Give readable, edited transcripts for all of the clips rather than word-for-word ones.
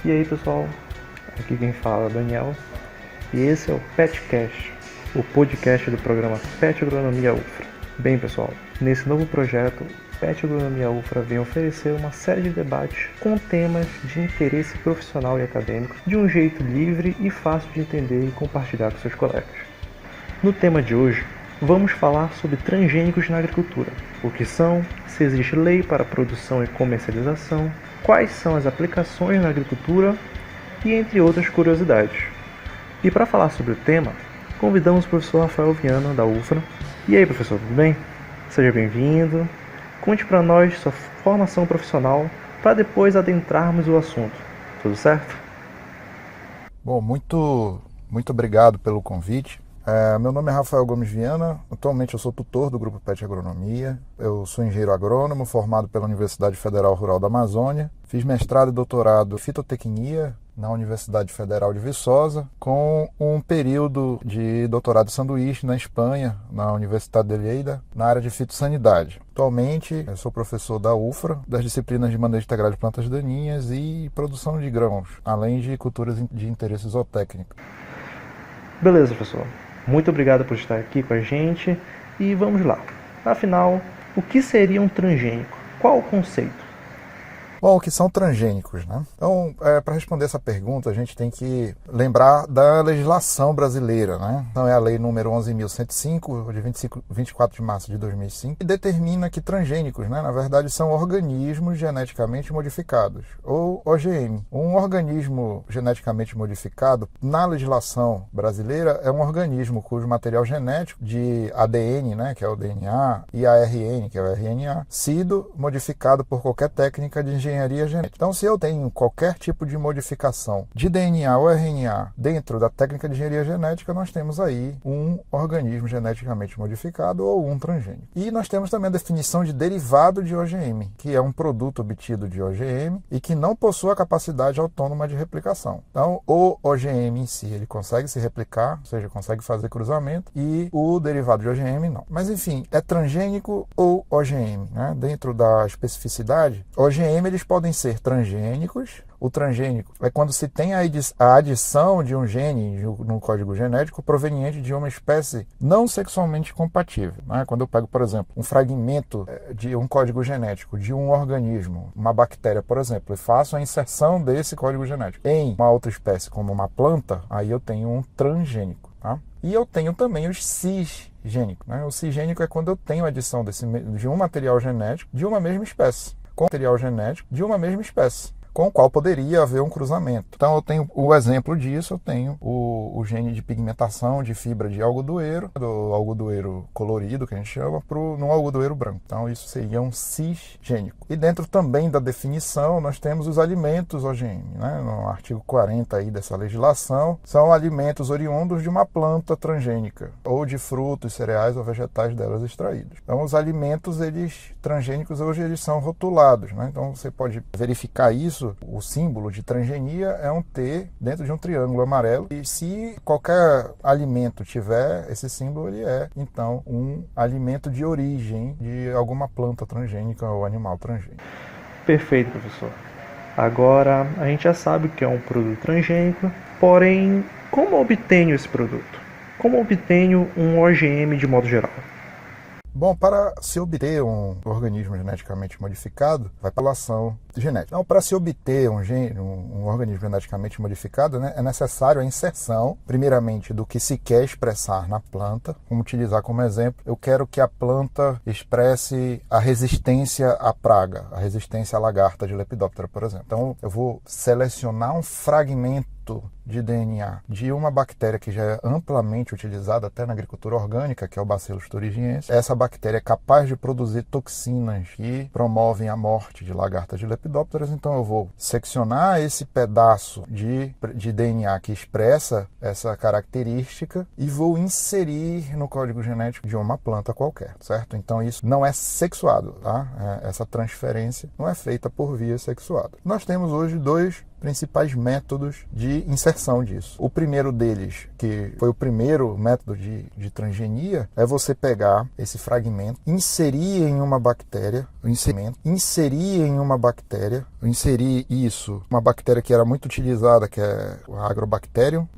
E aí pessoal, aqui quem fala é o Daniel e esse é o PetCast, o podcast do programa Pet Agronomia UFRA. Bem pessoal, nesse novo projeto, Pet Agronomia UFRA vem oferecer uma série de debates com temas de interesse profissional e acadêmico de um jeito livre e fácil de entender e compartilhar com seus colegas. No tema de hoje, vamos falar sobre transgênicos na agricultura, o que são, se existe lei para produção e comercialização, quais são as aplicações na agricultura e entre outras curiosidades. E para falar sobre o tema, convidamos o professor Rafael Viana, da UFRA. E aí professor, tudo bem? Seja bem-vindo. Conte para nós sua formação profissional para depois adentrarmos o assunto. Tudo certo? Bom, muito obrigado pelo convite. Meu nome é Rafael Gomes Viana, atualmente eu sou tutor do Grupo Pet Agronomia, eu sou engenheiro agrônomo formado pela Universidade Federal Rural da Amazônia, fiz mestrado e doutorado em fitotecnia na Universidade Federal de Viçosa, com um período de doutorado sanduíche na Espanha, na Universidade de Lleida, na área de fitossanidade. Atualmente eu sou professor da UFRA, das disciplinas de manejo integrado de plantas daninhas e produção de grãos, além de culturas de interesse zootécnico. Beleza, professor. Muito obrigado por estar aqui com a gente e vamos lá. Afinal, o que seria um transgênico? Qual o conceito? Bom, o que são transgênicos, né? Então, para responder essa pergunta, a gente tem que lembrar da legislação brasileira, né? Então, é a lei número 11.105, de 24 de março de 2005, que determina que transgênicos, né, na verdade, são organismos geneticamente modificados, ou OGM. Um organismo geneticamente modificado, na legislação brasileira, é um organismo cujo material genético de ADN, né, que é o DNA, e ARN, que é o RNA, sido modificado por qualquer técnica de engenharia genética. Então, se eu tenho qualquer tipo de modificação de DNA ou RNA dentro da técnica de engenharia genética, nós temos aí um organismo geneticamente modificado ou um transgênico. E nós temos também a definição de derivado de OGM, que é um produto obtido de OGM e que não possui a capacidade autônoma de replicação. Então, o OGM em si, ele consegue se replicar, ou seja, consegue fazer cruzamento, e o derivado de OGM não. Mas, enfim, é transgênico ou OGM, né? Dentro da especificidade, OGM eles podem ser transgênicos. O transgênico é quando se tem a adição de um gene no código genético proveniente de uma espécie não sexualmente compatível, né? Quando eu pego, por exemplo, um fragmento de um código genético de um organismo, uma bactéria, por exemplo, e faço a inserção desse código genético em uma outra espécie, como uma planta, aí eu tenho um transgênico, tá? E eu tenho também os cisgênicos, né? O cisgênico é quando eu tenho a adição de um material genético de uma mesma espécie, com material genético de uma mesma espécie, com o qual poderia haver um cruzamento. Então eu tenho o exemplo disso, eu tenho o gene de pigmentação de fibra de algodoeiro, do algodoeiro colorido, que a gente chama, no algodoeiro branco. Então isso seria um cisgênico. E dentro também da definição, nós temos os alimentos OGM, né? No artigo 40 aí dessa legislação, são alimentos oriundos de uma planta transgênica, ou de frutos, cereais ou vegetais delas extraídos. Então os alimentos, transgênicos, hoje eles são rotulados, né? Então você pode verificar isso. O símbolo de transgenia é um T dentro de um triângulo amarelo, e se qualquer alimento tiver esse símbolo, ele é então um alimento de origem de alguma planta transgênica ou animal transgênico. Perfeito, professor. Agora a gente já sabe que é um produto transgênico, porém, como obtenho esse produto? Como obtenho um OGM de modo geral? Bom, para se obter um organismo geneticamente modificado, vai para a relação genética. Então, para se obter um organismo geneticamente modificado, né, é necessário a inserção, primeiramente, do que se quer expressar na planta. Vamos utilizar como exemplo, eu quero que a planta expresse a resistência à praga, a resistência à lagarta de Lepidoptera, por exemplo. Então, eu vou selecionar um fragmento de DNA de uma bactéria que já é amplamente utilizada até na agricultura orgânica, que é o Bacillus thuringiensis. Essa bactéria é capaz de produzir toxinas que promovem a morte de lagartas de Lepidopteras, então eu vou seccionar esse pedaço de DNA que expressa essa característica e vou inserir no código genético de uma planta qualquer, certo? Então isso não é sexuado, tá? Essa transferência não é feita por via sexuada. Nós temos hoje dois principais métodos de inserção disso. O primeiro deles, que foi o primeiro método de transgenia, é você pegar esse fragmento, inserir uma bactéria, uma bactéria que era muito utilizada, que é o Agrobacterium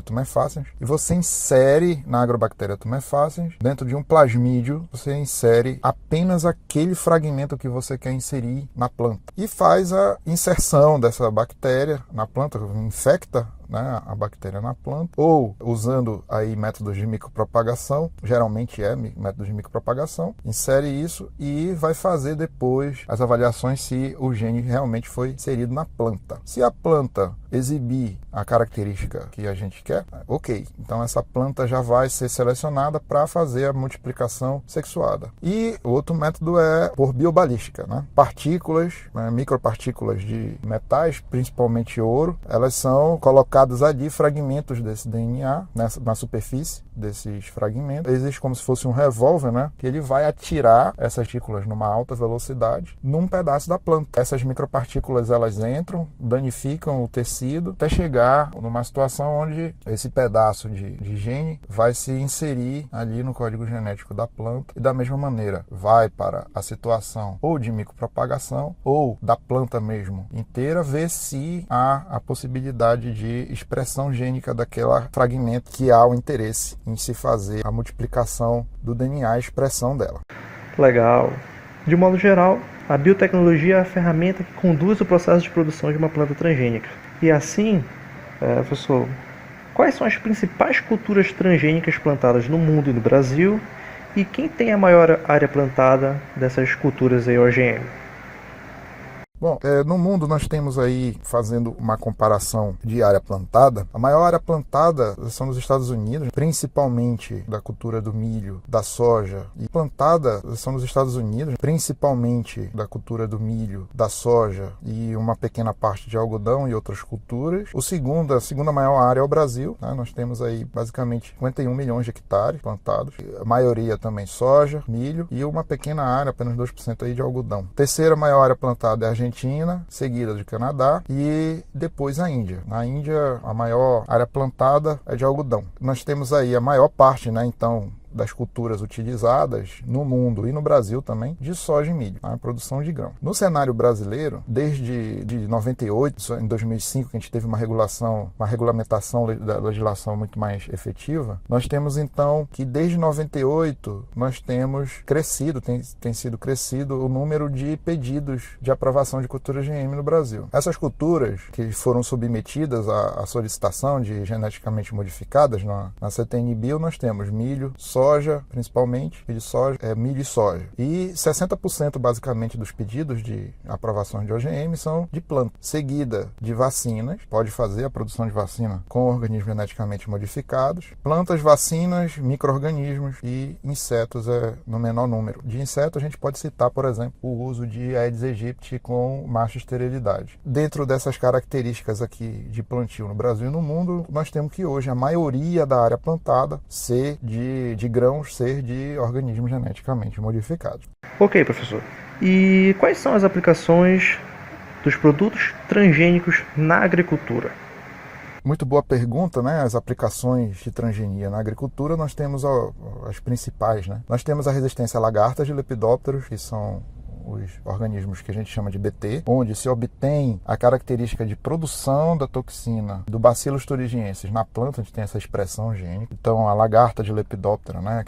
tumefaciens, e você insere na Agrobacterium tumefaciens, dentro de um plasmídio, você insere apenas aquele fragmento que você quer inserir na planta e faz a inserção dessa bactéria na planta, infecta, né, a bactéria na planta, ou usando aí métodos de micropropagação, geralmente métodos de micropropagação, insere isso e vai fazer depois as avaliações se o gene realmente foi inserido na planta. Se a planta exibir a característica que a gente quer, ok, então essa planta já vai ser selecionada para fazer a multiplicação sexuada. E o outro método é por biobalística, né? Partículas, né, micropartículas de metais, principalmente ouro, elas são colocadas ali, fragmentos desse DNA na superfície desses fragmentos. Existe como se fosse um revólver, né, que ele vai atirar essas partículas numa alta velocidade num pedaço da planta. Essas micropartículas, elas entram, danificam o tecido até chegar numa situação onde esse pedaço de gene vai se inserir ali no código genético da planta e da mesma maneira vai para a situação ou de micropropagação ou da planta mesmo inteira, ver se há a possibilidade de expressão gênica daquele fragmento que há o interesse em se fazer a multiplicação do DNA, a expressão dela. Legal. De modo geral, a biotecnologia é a ferramenta que conduz o processo de produção de uma planta transgênica. E assim, professor, quais são as principais culturas transgênicas plantadas no mundo e no Brasil? E quem tem a maior área plantada dessas culturas aí OGM? Bom, no mundo nós temos aí, fazendo uma comparação de área plantada, a maior área plantada são nos Estados Unidos, principalmente da cultura do milho, da soja, e plantada são nos Estados Unidos, principalmente da cultura do milho, da soja e uma pequena parte de algodão e outras culturas. A segunda maior área é o Brasil, né? Nós temos aí basicamente 51 milhões de hectares plantados, a maioria também soja, milho e uma pequena área, apenas 2% aí de algodão. Terceira maior área plantada é a Argentina, seguida de Canadá e depois a Índia. Na Índia, a maior área plantada é de algodão. Nós temos aí a maior parte, né, então, das culturas utilizadas no mundo e no Brasil também, de soja e milho, a produção de grão. No cenário brasileiro, desde 98, em 2005, que a gente teve uma regulamentação da legislação muito mais efetiva, nós temos então que desde 98 nós temos crescido, tem sido crescido o número de pedidos de aprovação de culturas GM no Brasil. Essas culturas que foram submetidas à solicitação de geneticamente modificadas na CTN-Bio, nós temos milho, soja, principalmente, milho e soja. E 60% basicamente dos pedidos de aprovação de OGM são de planta, seguida de vacinas, pode fazer a produção de vacina com organismos geneticamente modificados, plantas, vacinas, micro-organismos e insetos no menor número. De inseto a gente pode citar, por exemplo, o uso de Aedes aegypti com macho esterilidade. Dentro dessas características aqui de plantio no Brasil e no mundo, nós temos que hoje a maioria da área plantada ser de grãos, ser de organismos geneticamente modificados. Ok, professor. E quais são as aplicações dos produtos transgênicos na agricultura? Muito boa pergunta, né? As aplicações de transgenia na agricultura, nós temos as principais, né? Nós temos a resistência a lagartas de lepidópteros, que são os organismos que a gente chama de BT, onde se obtém a característica de produção da toxina do Bacillus thuringiensis na planta, a gente tem essa expressão gênica. Então, a lagarta de Lepidoptera, né,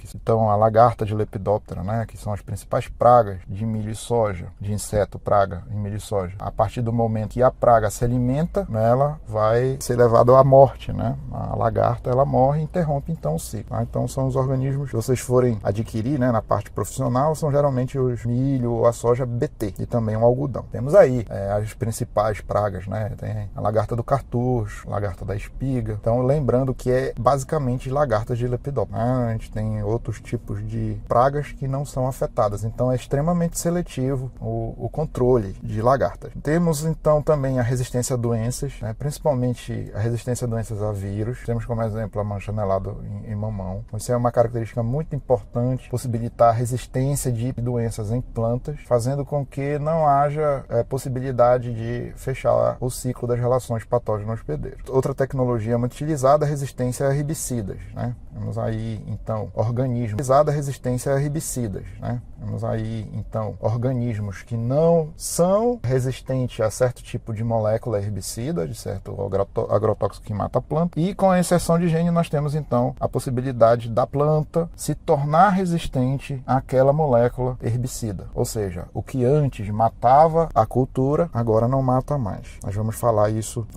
que são as principais pragas de milho e soja, de inseto praga em milho e soja. A partir do momento que a praga se alimenta, ela vai ser levada à morte, né? A lagarta, ela morre e interrompe então o ciclo. Tá? Então, são os organismos que vocês forem adquirir, né, na parte profissional, são geralmente os milho ou a soja BT e também o algodão. Temos aí as principais pragas, né? Tem a lagarta do cartucho, lagarta da espiga. Então, lembrando que é basicamente lagartas de Lepidoptera. A gente tem outros tipos de pragas que não são afetadas. Então, é extremamente seletivo o controle de lagartas. Temos, então, também a resistência a doenças, né? Principalmente a resistência a doenças a vírus. Temos como exemplo a mancha anelada em mamão. Isso é uma característica muito importante, possibilitar a resistência de doenças em plantas, fazendo com que não haja possibilidade de fechar o ciclo das relações patógeno-hospedeiro. Outra tecnologia muito utilizada é a resistência a herbicidas, né? Temos aí, então, organismos que não são resistentes a certo tipo de molécula herbicida, de certo agrotóxico que mata a planta, e com a inserção de gene nós temos, então, a possibilidade da planta se tornar resistente àquela molécula herbicida. Ou seja, o que antes matava a cultura, agora não mata mais. Nós vamos falar isso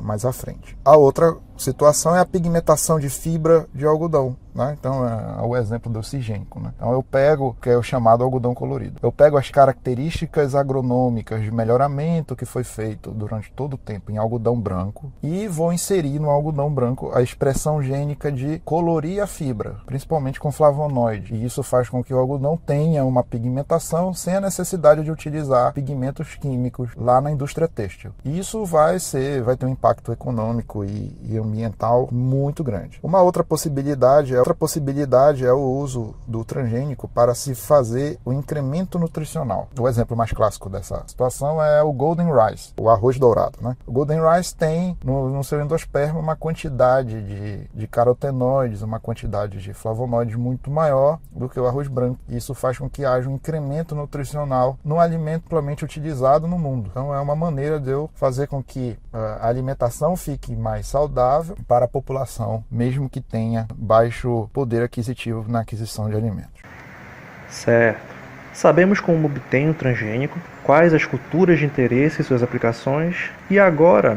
mais à frente. A outra situação é a pigmentação de fibra de algodão, né? Então é o exemplo do Singenta, né? Então eu pego, que é o chamado algodão colorido, eu pego as características agronômicas de melhoramento que foi feito durante todo o tempo em algodão branco e vou inserir no algodão branco a expressão gênica de colorir a fibra, principalmente com flavonoide, e isso faz com que o algodão tenha uma pigmentação sem a necessidade de utilizar pigmentos químicos lá na indústria têxtil. E isso vai ter um impacto econômico e ambiental muito grande. Uma outra possibilidade é o uso do transgênico para se fazer o incremento nutricional. O exemplo mais clássico dessa situação é o Golden Rice, o arroz dourado, né? O Golden Rice tem no seu endosperma uma quantidade de carotenoides, uma quantidade de flavonoides muito maior do que o arroz branco. Isso faz com que haja um incremento nutricional no alimento amplamente utilizado no mundo. Então é uma maneira de eu fazer com que a alimentação fique mais saudável para a população, mesmo que tenha baixo poder aquisitivo na aquisição de alimentos. Certo. Sabemos como obtém o transgênico, quais as culturas de interesse e suas aplicações, e agora,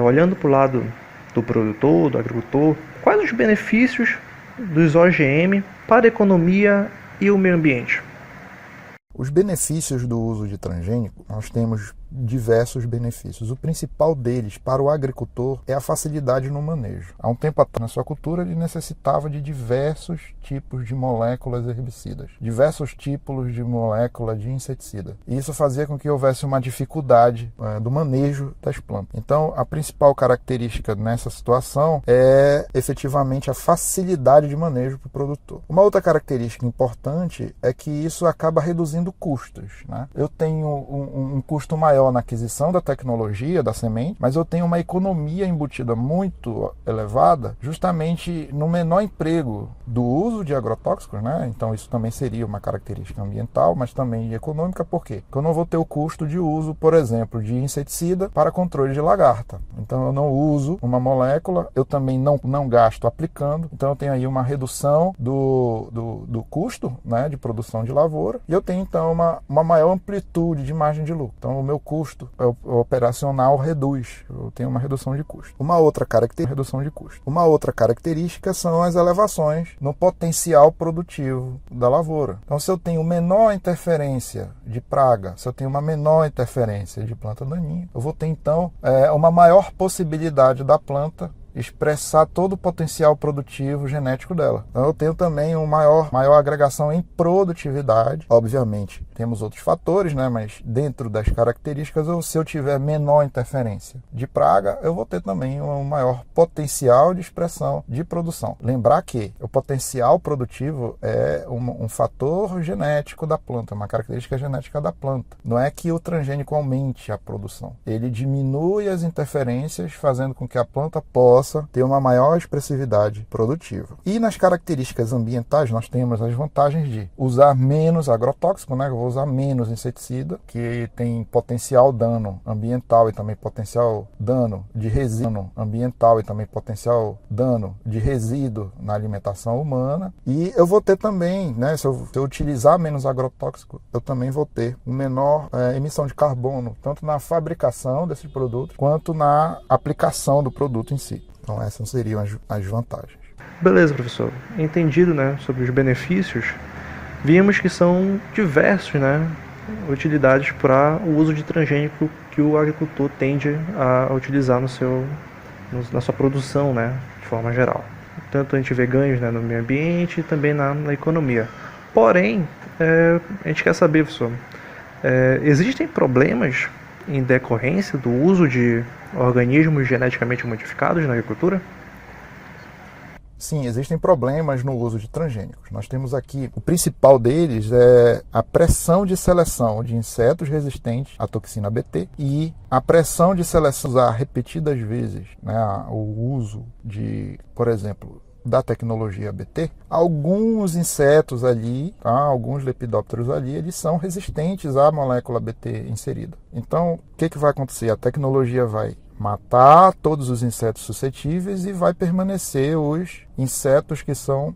olhando para o lado do produtor, do agricultor, quais os benefícios dos OGM para a economia e o meio ambiente? Os benefícios do uso de transgênico, nós temos diversos benefícios. O principal deles para o agricultor é a facilidade no manejo. Há um tempo atrás, na sua cultura, ele necessitava de diversos tipos de moléculas herbicidas, diversos tipos de molécula de inseticida. E isso fazia com que houvesse uma dificuldade do manejo das plantas. Então, a principal característica nessa situação é efetivamente a facilidade de manejo para o produtor. Uma outra característica importante é que isso acaba reduzindo custos, né? Eu tenho um custo maior na aquisição da tecnologia, da semente, mas eu tenho uma economia embutida muito elevada justamente no menor emprego do uso de agrotóxicos, né? Então isso também seria uma característica ambiental, mas também econômica. Por quê? Porque eu não vou ter o custo de uso, por exemplo, de inseticida para controle de lagarta. Então eu não uso uma molécula, eu também não gasto aplicando, então eu tenho aí uma redução do custo, né, de produção de lavoura, e eu tenho então uma maior amplitude de margem de lucro. Então o meu custo operacional reduz, eu tenho uma redução de custo. Uma outra característica são as elevações no potencial produtivo da lavoura. Então se eu tenho menor interferência de praga, se eu tenho uma menor interferência de planta daninha, eu vou ter então uma maior possibilidade da planta expressar todo o potencial produtivo genético dela. Então eu tenho também uma maior agregação em produtividade. Obviamente, temos outros fatores, né? Mas dentro das características, se eu tiver menor interferência de praga, eu vou ter também um maior potencial de expressão de produção. Lembrar que o potencial produtivo é um fator genético da planta, uma característica genética da planta. Não é que o transgênico aumente a produção. Ele diminui as interferências, fazendo com que a planta possa ter uma maior expressividade produtiva. E nas características ambientais, nós temos as vantagens de usar menos agrotóxico, né? Eu vou usar menos inseticida, que tem potencial dano ambiental e também potencial dano de resíduo ambiental e também potencial dano de resíduo na alimentação humana. E eu vou ter também, né? Se eu utilizar menos agrotóxico, eu também vou ter uma menor emissão de carbono, tanto na fabricação desse produto, quanto na aplicação do produto em si. Então essas seriam as vantagens. Beleza, professor. Entendido, né, sobre os benefícios, vimos que são diversos, né, utilidades para o uso de transgênico que o agricultor tende a utilizar na sua produção, né, de forma geral. Tanto a gente vê ganhos, né, no meio ambiente e também na economia. Porém, a gente quer saber, professor, existem problemas em decorrência do uso de organismos geneticamente modificados na agricultura? sim, existem problemas no uso de transgênicos. Nós temos aqui, o principal deles é a pressão de seleção de insetos resistentes à toxina Bt e a pressão de seleção usar repetidas vezes, né, o uso de, por exemplo, da tecnologia Bt, alguns insetos ali, tá, alguns lepidópteros ali, eles são resistentes à molécula Bt inserida. Então, o que vai acontecer? A tecnologia vai matar todos os insetos suscetíveis e vai permanecer os insetos que são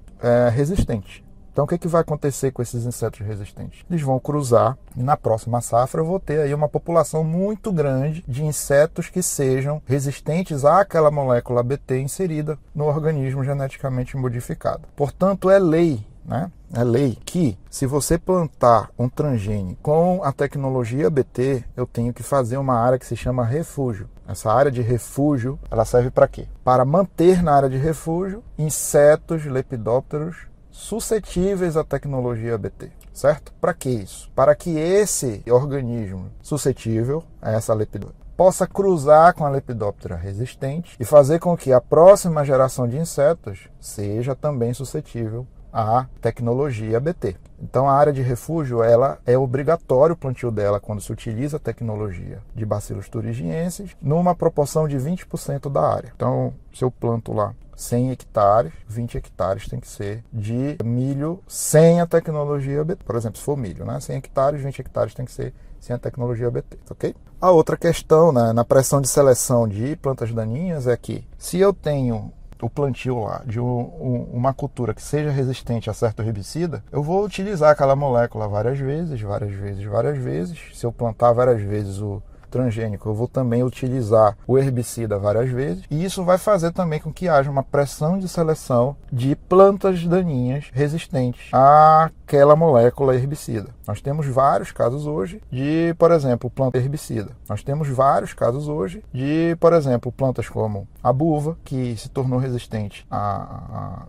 resistentes. Então, o que vai acontecer com esses insetos resistentes? Eles vão cruzar e na próxima safra eu vou ter aí uma população muito grande de insetos que sejam resistentes àquela molécula Bt inserida no organismo geneticamente modificado. Portanto, é lei, né? É lei que, se você plantar um transgênico com a tecnologia Bt, eu tenho que fazer uma área que se chama refúgio. Essa área de refúgio, ela serve para quê? Para manter na área de refúgio insetos, lepidópteros, suscetíveis à tecnologia Bt, certo? Para que isso? Para que esse organismo suscetível a essa lepidóptera possa cruzar com a lepidóptera resistente e fazer com que a próxima geração de insetos seja também suscetível à tecnologia Bt. Então a área de refúgio, ela é obrigatório o plantio dela quando se utiliza a tecnologia de Bacillus thuringiensis numa proporção de 20% da área. Então, se eu planto lá 100 hectares, 20 hectares tem que ser de milho sem a tecnologia Bt. Por exemplo, se for milho, né? 100 hectares, 20 hectares tem que ser sem a tecnologia Bt, ok? A outra questão, né, na pressão de seleção de plantas daninhas é que, se eu tenho o plantio lá de uma cultura que seja resistente a certo herbicida, eu vou utilizar aquela molécula várias vezes. Se eu plantar várias vezes o transgênico, eu vou também utilizar o herbicida várias vezes, e isso vai fazer também com que haja uma pressão de seleção de plantas daninhas resistentes àquela molécula herbicida. Nós temos vários casos hoje de, por exemplo, planta herbicida. Nós temos vários casos hoje de, por exemplo, plantas como a buva, que se tornou resistente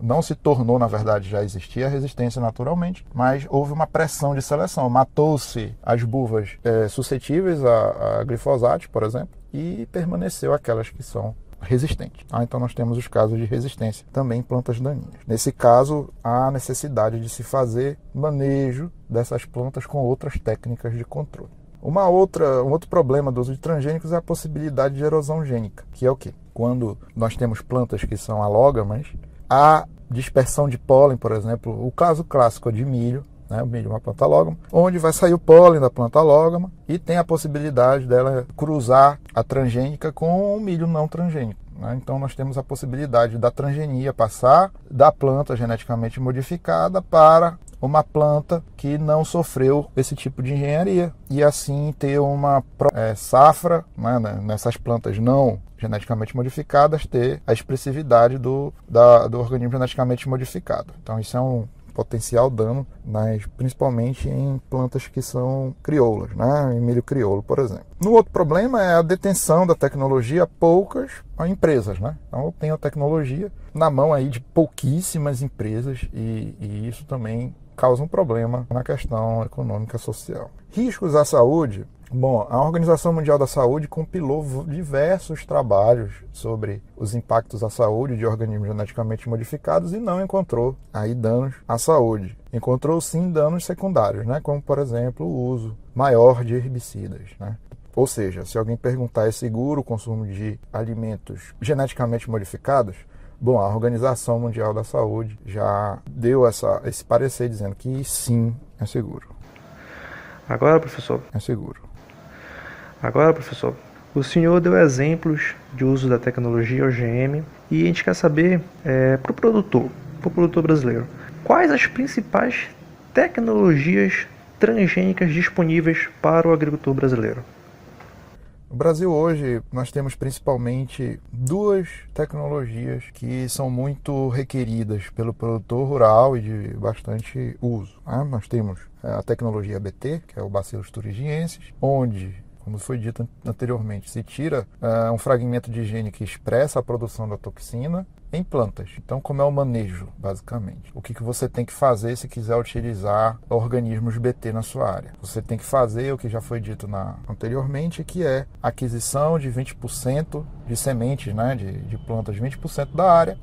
não se tornou, na verdade, já existia a resistência naturalmente, mas houve uma pressão de seleção. Matou-se as buvas suscetíveis a glifosato, por exemplo, e permaneceu aquelas que são resistentes. Então nós temos os casos de resistência também em plantas daninhas. Nesse caso, há necessidade de se fazer manejo dessas plantas com outras técnicas de controle. Um outro problema do uso de transgênicos é a possibilidade de erosão gênica, que é o quê? Quando nós temos plantas que são alógamas, a dispersão de pólen, por exemplo, o caso clássico é de milho, né? O milho é uma planta alógama, onde vai sair o pólen da planta alógama e tem a possibilidade dela cruzar a transgênica com o milho não transgênico. Então nós temos a possibilidade da transgenia passar da planta geneticamente modificada para uma planta que não sofreu esse tipo de engenharia e assim ter uma safra, né, nessas plantas não geneticamente modificadas, ter a expressividade do organismo geneticamente modificado. Então isso é um potencial dano, principalmente em plantas que são crioulas, né? Em milho crioulo, por exemplo. No outro problema é a detenção da tecnologia a poucas empresas, né? Então eu tenho a tecnologia na mão aí de pouquíssimas empresas e isso também causa um problema na questão econômica e social. Riscos à saúde. Bom, a Organização Mundial da Saúde compilou diversos trabalhos sobre os impactos à saúde de organismos geneticamente modificados e não encontrou aí danos à saúde. Encontrou sim danos secundários, né? Como, por exemplo, o uso maior de herbicidas, né? Ou seja, se alguém perguntar é seguro o consumo de alimentos geneticamente modificados, bom, a Organização Mundial da Saúde já deu esse parecer dizendo que sim, é seguro. Agora, professor. É seguro. Agora, professor, o senhor deu exemplos de uso da tecnologia OGM e a gente quer saber, para o produtor brasileiro, quais as principais tecnologias transgênicas disponíveis para o agricultor brasileiro? No Brasil hoje nós temos principalmente duas tecnologias que são muito requeridas pelo produtor rural e de bastante uso, né? Nós temos a tecnologia Bt, que é o Bacillus thuringiensis, onde, como foi dito anteriormente, se tira um fragmento de gene que expressa a produção da toxina em plantas. Então, como é o manejo, basicamente? O que você tem que fazer se quiser utilizar organismos Bt na sua área? Você tem que fazer o que já foi dito anteriormente, que é a aquisição de 20% de sementes, né, de plantas, 20% da área,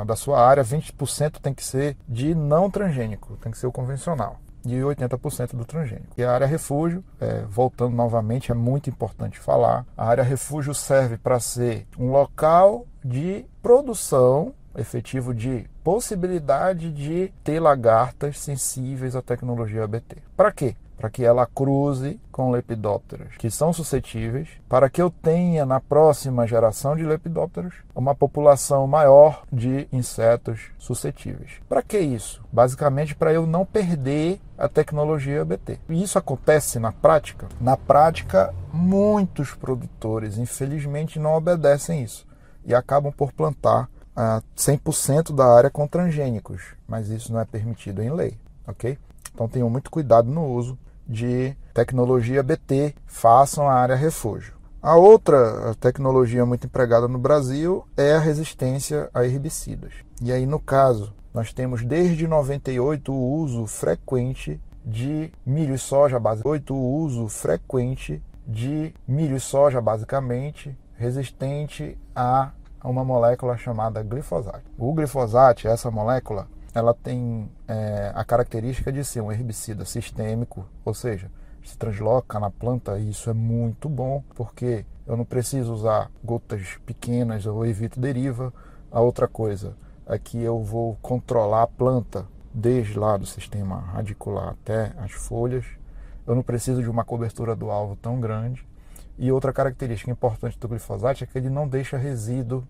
da sua área, 20% tem que ser de não transgênico, tem que ser o convencional, e 80% do transgênico. E a área refúgio, voltando novamente, é muito importante falar, a área refúgio serve para ser um local de produção efetivo de possibilidade de ter lagartas sensíveis à tecnologia ABT. Para quê? Para que ela cruze com lepidópteros que são suscetíveis, para que eu tenha na próxima geração de lepidópteros uma população maior de insetos suscetíveis. Para que isso? Basicamente para eu não perder a tecnologia ABT. E isso acontece na prática? Na prática, muitos produtores, infelizmente, não obedecem isso e acabam por plantar 100% da área com transgênicos, mas isso não é permitido em lei, ok? Então tenham muito cuidado no uso de tecnologia BT, façam a área refúgio. A outra tecnologia muito empregada no Brasil é a resistência a herbicidas. E aí, no caso, nós temos desde 98 o uso frequente de milho e soja, basicamente, resistente a uma molécula chamada glifosato. O glifosato, essa molécula, ela tem a característica de ser um herbicida sistêmico, ou seja, se transloca na planta, e isso é muito bom, porque eu não preciso usar gotas pequenas, eu evito deriva. A outra coisa é que eu vou controlar a planta desde lá do sistema radicular até as folhas. Eu não preciso de uma cobertura do alvo tão grande. E outra característica importante do glifosato é que ele não deixa resíduo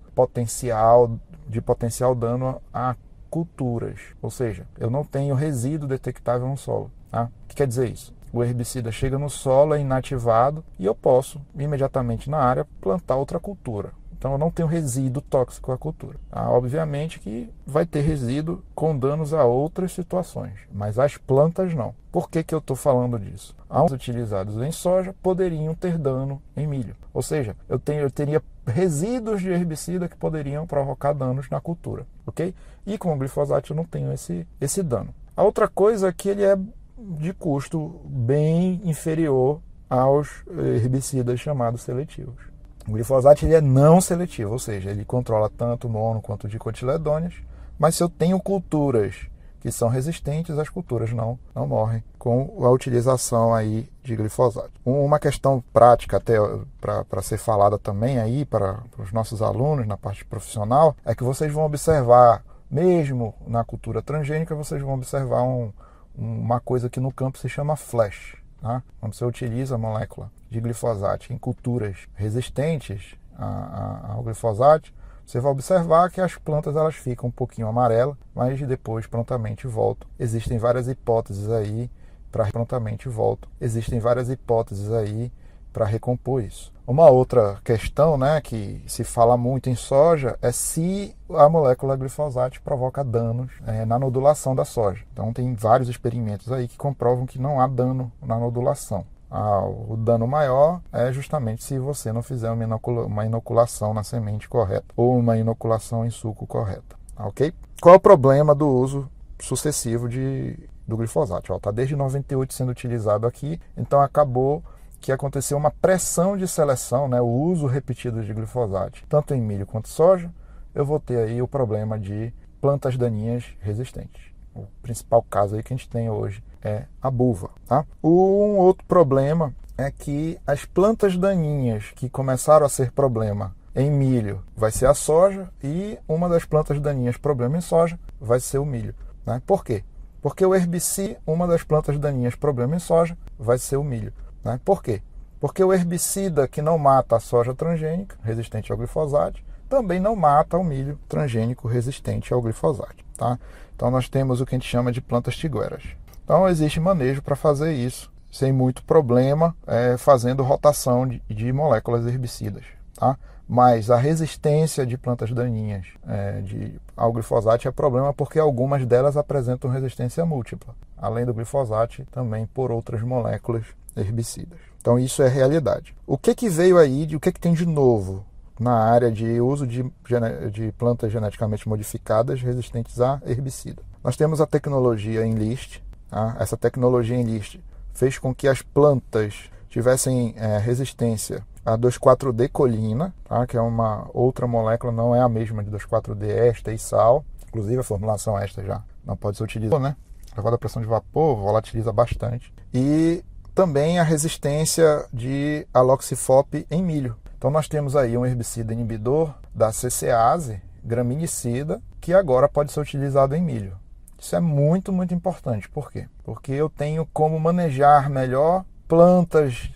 de potencial dano a culturas. Ou seja, eu não tenho resíduo detectável no solo. Tá? O que quer dizer isso? O herbicida chega no solo, é inativado e eu posso, imediatamente na área, plantar outra cultura. Então eu não tenho resíduo tóxico à cultura. Obviamente que vai ter resíduo com danos a outras situações, mas as plantas não. Por que eu estou falando disso? Os utilizados em soja poderiam ter dano em milho. Ou seja, eu teria resíduos de herbicida que poderiam provocar danos na cultura. Ok? E com o glifosato eu não tenho esse dano. A outra coisa é que ele é de custo bem inferior aos herbicidas chamados seletivos. O glifosato ele é não seletivo, ou seja, ele controla tanto mono quanto dicotiledôneas, mas se eu tenho culturas que são resistentes, as culturas não morrem com a utilização aí de glifosato. Uma questão prática até para ser falada também aí para os nossos alunos na parte profissional é que vocês vão observar, mesmo na cultura transgênica, vocês vão observar uma coisa que no campo se chama flash. Tá? Quando você utiliza a molécula de glifosato em culturas resistentes ao glifosato, você vai observar que as plantas elas ficam um pouquinho amarelas, mas depois prontamente voltam. Existem várias hipóteses aí para recompor isso. Uma outra questão, né, que se fala muito em soja é se a molécula glifosato provoca danos na nodulação da soja. Então tem vários experimentos aí que comprovam que não há dano na nodulação. O dano maior é justamente se você não fizer uma inoculação na semente correta ou uma inoculação em suco correta. Ok? Qual é o problema do uso sucessivo do glifosato? Está desde 98 sendo utilizado aqui, então acabou que aconteceu uma pressão de seleção, né, o uso repetido de glifosato, tanto em milho quanto soja. Eu vou ter aí o problema de plantas daninhas resistentes. O principal caso aí que a gente tem hoje é a buva. Tá? Um outro problema é que as plantas daninhas que começaram a ser problema em milho vai ser a soja, e uma das plantas daninhas problema em soja vai ser o milho. Né? Por quê? Porque o herbicida, uma das plantas daninhas problema em soja, vai ser o milho. Né? Por quê? Porque o herbicida que não mata a soja transgênica, resistente ao glifosato, também não mata o milho transgênico resistente ao glifosato. Tá? Então nós temos o que a gente chama de plantas tigueras. Então existe manejo para fazer isso, sem muito problema, fazendo rotação de moléculas herbicidas. Tá? Mas a resistência de plantas daninhas ao glifosato é problema porque algumas delas apresentam resistência múltipla, além do glifosato também por outras moléculas herbicidas. Então isso é realidade. O que veio aí, o que tem de novo na área de uso de plantas geneticamente modificadas resistentes a herbicida? Nós temos a tecnologia Enlist. Tá? Essa tecnologia Enlist fez com que as plantas tivessem resistência a 2,4-D-colina, tá? Que é uma outra molécula, não é a mesma de 2,4-D éster e sal. Inclusive a formulação éster já não pode ser utilizada, né? Elevada a pressão de vapor, volatiliza bastante. E também a resistência de aloxifop em milho. Então nós temos aí um herbicida inibidor da CCase, graminicida, que agora pode ser utilizado em milho. Isso é muito, muito importante. Por quê? Porque eu tenho como manejar melhor plantas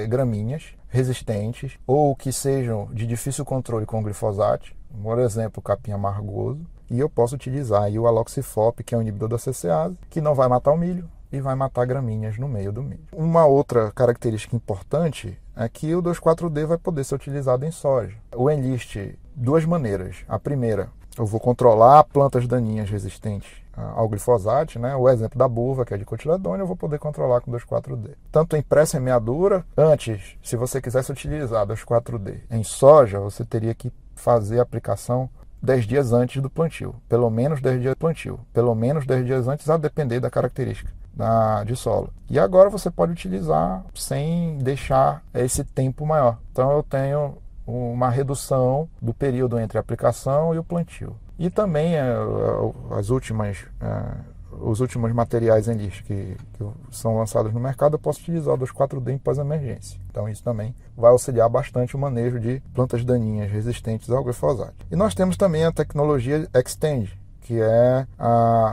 gramíneas resistentes ou que sejam de difícil controle com glifosato, por exemplo, o capim amargoso, e eu posso utilizar aí o aloxifop, que é um inibidor da CCase, que não vai matar o milho e vai matar gramíneas no meio do milho. Uma outra característica importante é que o 2,4-D vai poder ser utilizado em soja. O Enlist, duas maneiras. A primeira, eu vou controlar plantas daninhas resistentes ao glifosato, né? O exemplo da buva, que é de cotiledônio, eu vou poder controlar com 2,4-D. Tanto em pré-semeadura, antes, se você quisesse utilizar 2,4-D em soja, você teria que fazer a aplicação 10 dias antes do plantio, pelo menos 10 dias do plantio, pelo menos 10 dias antes, a depender da característica de solo. E agora você pode utilizar sem deixar esse tempo maior. Então eu tenho uma redução do período entre a aplicação e o plantio. E também os últimos materiais Enlist que são lançados no mercado, eu posso utilizar o 2,4-D em pós-emergência. Então isso também vai auxiliar bastante o manejo de plantas daninhas resistentes ao glifosato. E nós temos também a tecnologia Xtend, que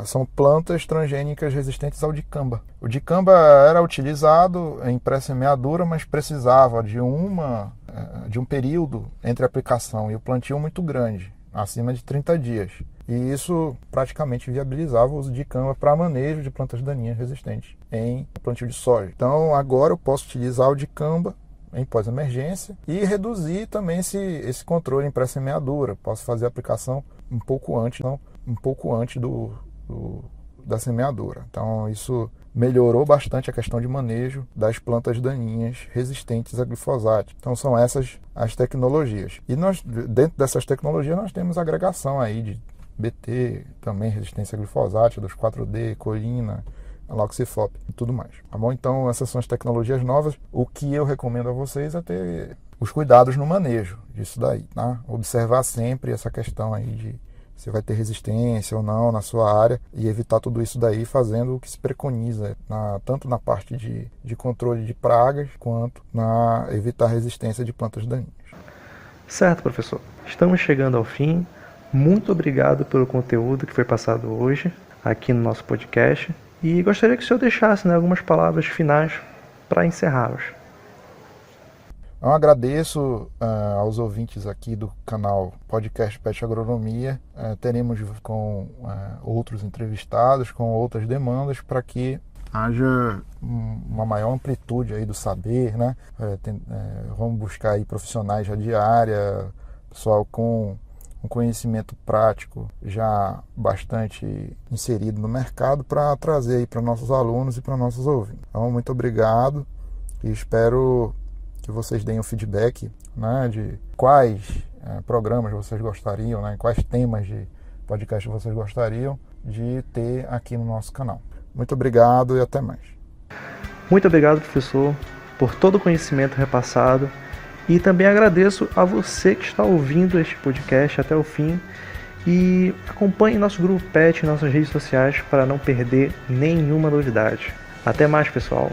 são plantas transgênicas resistentes ao dicamba. O dicamba era utilizado em pré-semeadura, mas precisava de um período entre a aplicação e o plantio muito grande, acima de 30 dias. E isso praticamente viabilizava o uso de dicamba para manejo de plantas daninhas resistentes em plantio de soja. Então agora eu posso utilizar o dicamba em pós-emergência e reduzir também esse controle em pré-semeadura. Posso fazer a aplicação um pouco antes da semeadura. Então isso melhorou bastante a questão de manejo das plantas daninhas resistentes a glifosato. Então são essas as tecnologias. E dentro dessas tecnologias nós temos agregação aí de BT, também resistência a glifosato, 2,4-D, colina, aloxifop e tudo mais. Tá bom? Então essas são as tecnologias novas. O que eu recomendo a vocês é ter os cuidados no manejo disso daí, tá? Observar sempre essa questão aí de se vai ter resistência ou não na sua área e evitar tudo isso daí fazendo o que se preconiza, tanto na parte de controle de pragas quanto na evitar resistência de plantas daninhas. Certo, professor. Estamos chegando ao fim. Muito obrigado pelo conteúdo que foi passado hoje aqui no nosso podcast e gostaria que o senhor deixasse algumas palavras finais para encerrá-los. Eu agradeço aos ouvintes aqui do canal Podcast Pet Agronomia. Teremos com outros entrevistados, com outras demandas, para que haja uma maior amplitude aí do saber, né? Vamos buscar aí profissionais já de área, pessoal com um conhecimento prático já bastante inserido no mercado, para trazer aí para nossos alunos e para nossos ouvintes. Então, muito obrigado e espero que vocês deem o feedback, né, de quais programas vocês gostariam, né, quais temas de podcast vocês gostariam de ter aqui no nosso canal. Muito obrigado e até mais. Muito obrigado, professor, por todo o conhecimento repassado e também agradeço a você que está ouvindo este podcast até o fim e acompanhe nosso grupo PET em nossas redes sociais para não perder nenhuma novidade. Até mais, pessoal!